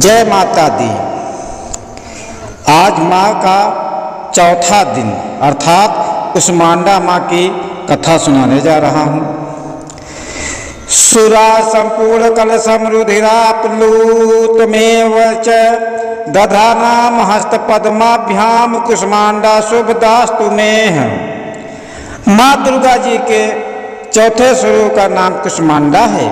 जय माता दी। आज माँ का चौथा दिन अर्थात कुष्मांडा माँ की कथा सुनाने जा रहा हूँ। सुरा संपूर्ण कलशम रुधिराप्लुतमेव च दधानाम हस्त पद्माभ्याम कुष्मांडा शुभदास्तु मेह। माँ दुर्गा जी के चौथे स्वरूप का नाम कुष्मांडा है।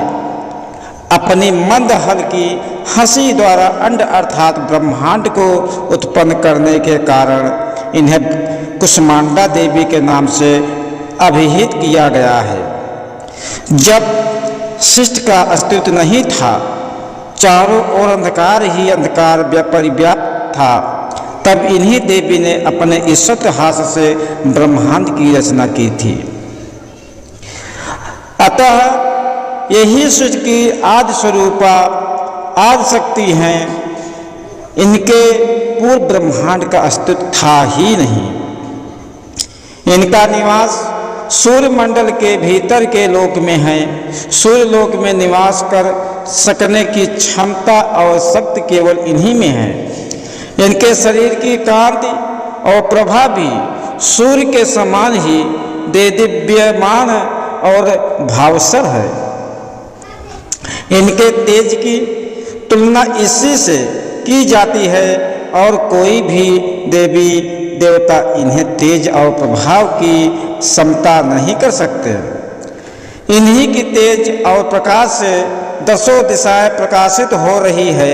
अपनी मंद हल्की हंसी द्वारा अंड अर्थात ब्रह्मांड को उत्पन्न करने के कारण इन्हें कुष्मांडा देवी के नाम से अभिहित किया गया है। जब सृष्टि का अस्तित्व नहीं था, चारों ओर अंधकार ही अंधकार परिव्याप्त था, तब इन्हीं देवी ने अपने ईश्वत हाथ से ब्रह्मांड की रचना की थी। अतः यही सृष्टि की आदि स्वरूपा आदि शक्ति हैं। इनके पूर्व ब्रह्मांड का अस्तित्व था ही नहीं। इनका निवास सूर्य मंडल के भीतर के लोक में है। सूर्य लोक में निवास कर सकने की क्षमता और शक्ति केवल इन्हीं में है। इनके शरीर की कांति और प्रभा भी सूर्य के समान ही देदीप्यमान और भावसर है। इनके तेज की तुलना इसी से की जाती है और कोई भी देवी देवता इन्हें तेज और प्रभाव की समता नहीं कर सकते। इन्हीं की तेज और प्रकाश से दसों दिशाएं प्रकाशित हो रही है।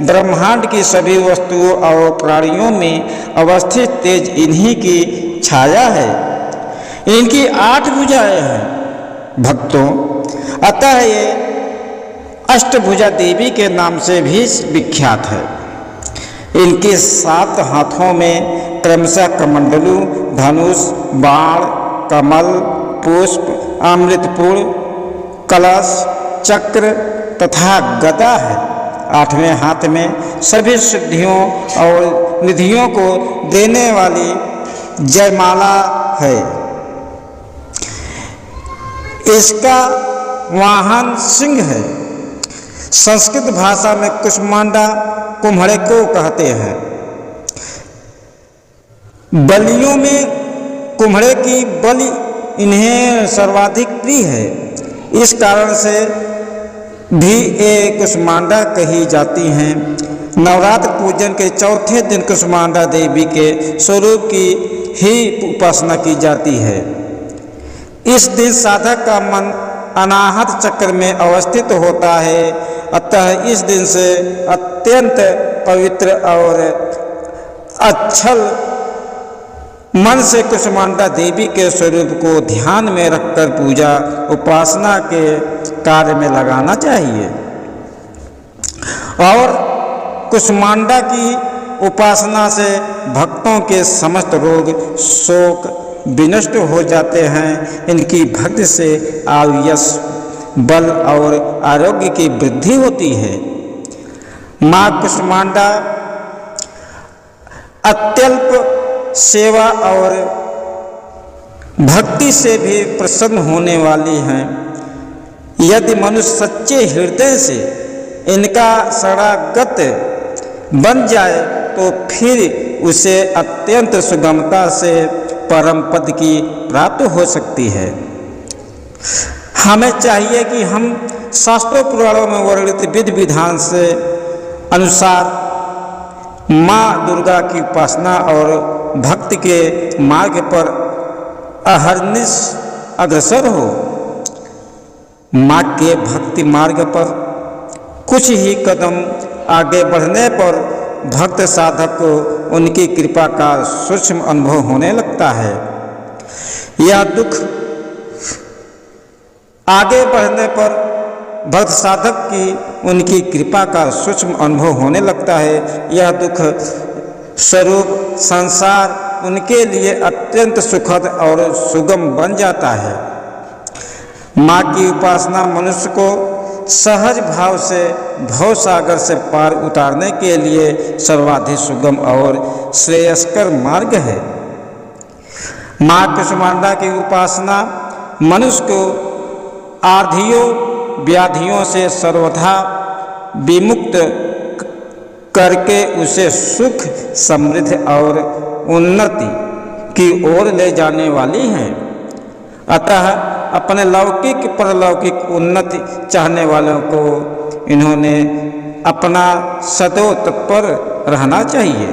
ब्रह्मांड की सभी वस्तुओं और प्राणियों में अवस्थित तेज इन्हीं की छाया है। इनकी 8 भुजाएं हैं भक्तों, अतः ये अष्टभुजा देवी के नाम से भी विख्यात है। इनके 7 हाथों में क्रमशः कमंडलू, धनुष, बाण, कमल, पुष्प, अमृतपुर, कलश, चक्र तथा गदा है। 8वें हाथ में सभी सिद्धियों और निधियों को देने वाली जयमाला है। इसका वाहन सिंह है। संस्कृत भाषा में कुष्मांडा कुम्हड़े को कहते हैं। बलियों में कुम्हड़े की बलि इन्हें सर्वाधिक प्रिय है। इस कारण से भी ये कुष्मांडा कही जाती हैं। नवरात्र पूजन के चौथे दिन कुष्मांडा देवी के स्वरूप की ही उपासना की जाती है। इस दिन साधक का मन अनाहत चक्र में अवस्थित होता है। अतः इस दिन से अत्यंत पवित्र और अच्छल मन से कुष्मांडा देवी के स्वरूप को ध्यान में रखकर पूजा उपासना के कार्य में लगाना चाहिए और कुष्मांडा की उपासना से भक्तों के समस्त रोग शोक विनष्ट हो जाते हैं। इनकी भक्ति से आयुष, बल और आरोग्य की वृद्धि होती है। माँ कुष्मांडा अत्यल्प सेवा और भक्ति से भी प्रसन्न होने वाली हैं। यदि मनुष्य सच्चे हृदय से इनका शरणागत बन जाए तो फिर उसे अत्यंत सुगमता से परम पद की प्राप्ति हो सकती है। हमें चाहिए कि हम शास्त्रों पुराणों में वर्णित विधि विधान से अनुसार माँ दुर्गा की उपासना और भक्ति के मार्ग पर अहर्निश अग्रसर हो। माँ के भक्ति मार्ग पर कुछ ही कदम आगे बढ़ने पर भक्त साधक को उनकी कृपा का सूक्ष्म अनुभव होने लगता है। यह दुख आगे बढ़ने पर भक्त साधक की उनकी कृपा का सूक्ष्म अनुभव होने लगता है। यह दुख स्वरूप संसार उनके लिए अत्यंत सुखद और सुगम बन जाता है। माँ की उपासना मनुष्य को सहज भाव से भव सागर से पार उतारने के लिए सर्वाधिक सुगम और श्रेयस्कर मार्ग है। माँ कुष्मांडा की उपासना मनुष्य को आर्धियों व्याधियों से सर्वथा विमुक्त करके उसे सुख, समृद्धि और उन्नति की ओर ले जाने वाली हैं। अतः अपने लौकिक परलौकिक उन्नति चाहने वालों को इन्होंने अपना सदैव तत्पर रहना चाहिए।